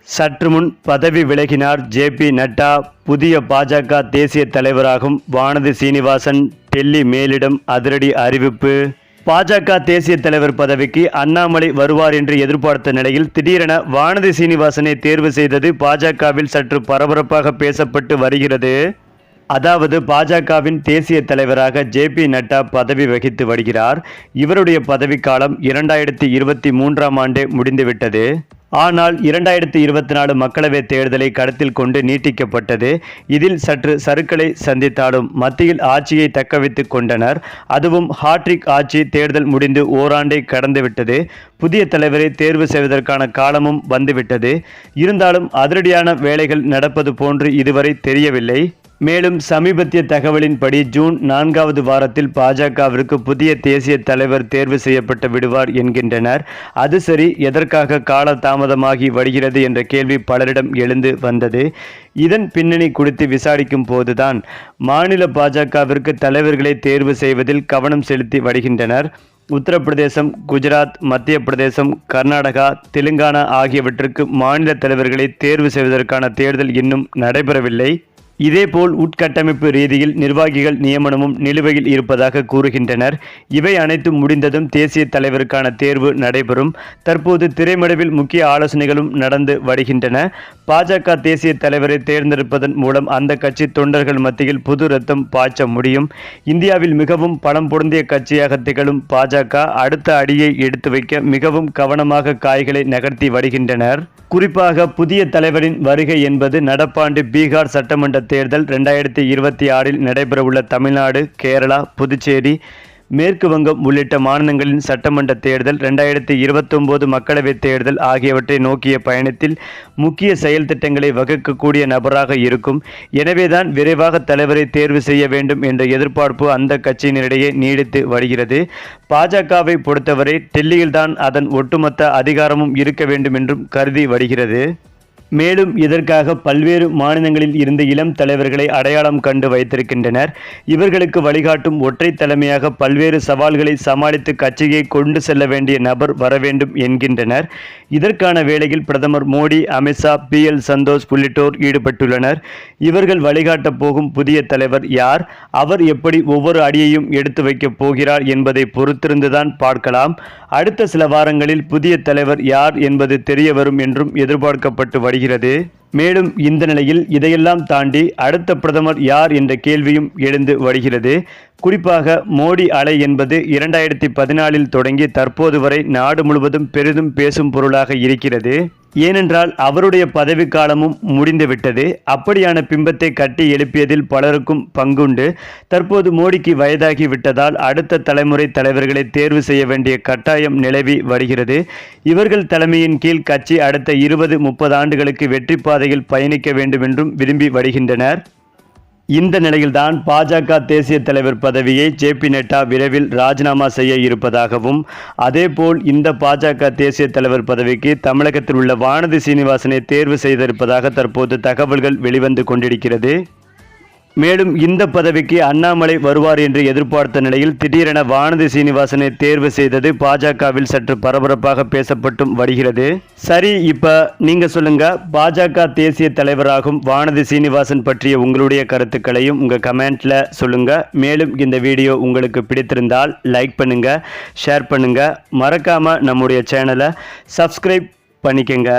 சற்று முன் பதவி விலகினார் ஜே.பி. நட்டா. புதிய பாஜக தேசிய தலைவராகும் வானதி சீனிவாசன். டெல்லி மேலிடம் அதிரடி அறிவிப்பு. பாஜக தேசிய தலைவர் பதவிக்கு அண்ணாமலை வருவார் என்று எதிர்பார்த்த நிலையில் திடீரென வானதி சீனிவாசனை தேர்வு செய்தது பாஜகவில் சற்று பரபரப்பாக பேசப்பட்டு வருகிறது. அதாவது பாஜகவின் தேசிய தலைவராக ஜே.பி. நட்டா பதவி வகித்து வருகிறார். இவருடைய பதவிக்காலம் 2023ஆம் ஆண்டே முடிந்துவிட்டது. ஆனால் 2024 மக்களவைத் தேர்தலை கருத்தில் கொண்டு நீட்டிக்கப்பட்டது. இதில் சற்று சறுக்கலை சந்தித்தாலும் மத்தியில் ஆட்சியை தக்கவைத்துக் கொண்டனர். அதுவும் ஹாட்ரிக் ஆட்சி. தேர்தல் முடிந்து ஓராண்டை கடந்துவிட்டது. புதிய தலைவரை தேர்வு செய்வதற்கான காலமும் வந்துவிட்டது. இருந்தாலும் அதிரடியான வேலைகள் நடப்பது போன்று இதுவரை தெரியவில்லை. மேலும் சமீபத்திய தகவலின்படி ஜூன் 4வது வாரத்தில் பாஜகவிற்கு புதிய தேசிய தலைவர் தேர்வு செய்யப்பட்டு விடுவார் என்கின்றனர். அது சரி, எதற்காக கால தாமதமாகி வருகிறது என்ற கேள்வி பலரிடம் எழுந்து வந்தது. இதன் பின்னணி குறித்து விசாரிக்கும் போதுதான் மாநில பாஜகவிற்கு தலைவர்களை தேர்வு செய்வதில் கவனம் செலுத்தி வருகின்றனர். உத்தரப்பிரதேசம், குஜராத், மத்திய பிரதேசம், கர்நாடகா, தெலுங்கானா ஆகியவற்றுக்கு மாநில தலைவர்களை தேர்வு செய்வதற்கான தேர்தல் இன்னும் நடைபெறவில்லை. இதேபோல் உட்கட்டமைப்பு ரீதியில் நிர்வாகிகள் நியமனமும் நிலுவையில் இருப்பதாக கூறுகின்றனர். இவை அனைத்தும் முடிந்ததும் தேசிய தலைவருக்கான தேர்வு நடைபெறும். தற்போது திரைமறைவில் முக்கிய ஆலோசனைகளும் நடந்து வருகின்றன. பாஜக தேசிய தலைவரை தேர்ந்தெடுப்பதன் மூலம் அந்த கட்சி தொண்டர்கள் மத்தியில் புது ரத்தம் பாய்ச்ச முடியும். இந்தியாவில் மிகவும் பலம் பொருந்திய கட்சியாக திகழும் பாஜக அடுத்த அடியை எடுத்து வைக்க மிகவும் கவனமாக காய்களை நகர்த்தி வருகின்றனர். குறிப்பாக புதிய தலைவரின் வருகை என்பது நடப்பாண்டு பீகார் சட்டமன்ற தேர்தல், 2026இல் நடைபெறவுள்ள தமிழ்நாடு, கேரளா, புதுச்சேரி, மேற்கு வங்கம் உள்ளிட்ட மாநிலங்களின் சட்டமன்ற தேர்தல், 2029 மக்களவைத் தேர்தல் ஆகியவற்றை நோக்கிய பயணத்தில் முக்கிய செயல் திட்டங்களை வகுக்கக்கூடிய நபராக இருக்கும். எனவேதான் விரைவாக தலைவரை தேர்வு செய்ய வேண்டும் என்ற எதிர்பார்ப்பு அந்த கட்சியினரிடையே நீடித்து வருகிறது. பாஜகவை பொறுத்தவரை டெல்லியில்தான் அதன் ஒட்டுமொத்த அதிகாரமும் இருக்க வேண்டும் என்றும் கருதி வருகிறது. மேலும் இதற்காக பல்வேறு மாநிலங்களில் இருந்து இளம் தலைவர்களை அடையாளம் கண்டு வைத்திருக்கின்றனர். இவர்களுக்கு வழிகாட்டும் ஒற்றை தலைமையாக பல்வேறு சவால்களை சமாளித்து கட்சியை கொண்டு செல்ல வேண்டிய நபர் வர வேண்டும் என்கின்றனர். இதற்கான வேளையில் பிரதமர் மோடி, அமித்ஷா, பி.எல். சந்தோஷ் உள்ளிட்டோர் ஈடுபட்டுள்ளனர். இவர்கள் வழிகாட்டப் போகும் புதிய தலைவர் யார், அவர் எப்படி ஒவ்வொரு அடியையும் எடுத்து வைக்கப் போகிறார் என்பதை பொறுத்திருந்துதான் பார்க்கலாம். அடுத்த சில வாரங்களில் புதிய தலைவர் யார் என்பது தெரிய வரும் என்றும் எதிர்பார்க்கப்பட்டு வருகிறது. மேலும் இந்த நிலையில் இதையெல்லாம் தாண்டி அடுத்த பிரதமர் யார் என்ற கேள்வியும் எழுந்து வருகிறது. குறிப்பாக மோடி அலை என்பது 2014இல் தொடங்கி தற்போது வரை நாடு முழுவதும் பெரிதும் பேசும் பொருளாக இருக்கிறது. ஏனென்றால் அவருடைய பதவிக்காலமும் முடிந்துவிட்டது. அப்படியான பிம்பத்தை கட்டி எழுப்பியதில் பலருக்கும் பங்குண்டு. தற்போது மோடிக்கு வயதாகி விட்டதால் அடுத்த தலைமுறை தலைவர்களை தேர்வு செய்ய வேண்டிய கட்டாயம் நிலவி வருகிறது. இவர்கள் தலைமையின் கீழ் கட்சி அடுத்த 20-30 ஆண்டுகளுக்கு வெற்றி பாதையில் பயணிக்க வேண்டும் என்றும் விரும்பி வருகின்றனர். இந்த நிலையில்தான் பாஜக தேசிய தலைவர் பதவியை ஜே.பி. நட்டா விரைவில் ராஜினாமா செய்ய இருப்பதாகவும், அதேபோல் இந்த பாஜக தேசிய தலைவர் பதவிக்கு தமிழகத்தில் உள்ள வானதி சீனிவாசனை தேர்வு செய்திருப்பதாக தற்போது தகவல்கள் வெளிவந்து கொண்டிருக்கிறது. மேலும் இந்த பதவிக்கு அண்ணாமலை வருவார் என்று எதிர்பார்த்த நிலையில் திடீரென வானதி சீனிவாசனை தேர்வு செய்தது பாஜகவில் சற்று பரபரப்பாக பேசப்பட்டும் வருகிறது. சரி, இப்ப நீங்க சொல்லுங்க, பாஜக தேசிய தலைவராகும் வானதி சீனிவாசன் பற்றிய உங்களுடைய கருத்துக்களையும் உங்க கமெண்ட்ல சொல்லுங்க. மேலும் இந்த வீடியோ உங்களுக்கு பிடித்திருந்தால் லைக் பண்ணுங்க, ஷேர் பண்ணுங்க, மறக்காம நம்முடைய சேனலை சப்ஸ்கிரைப் பண்ணிக்கங்க.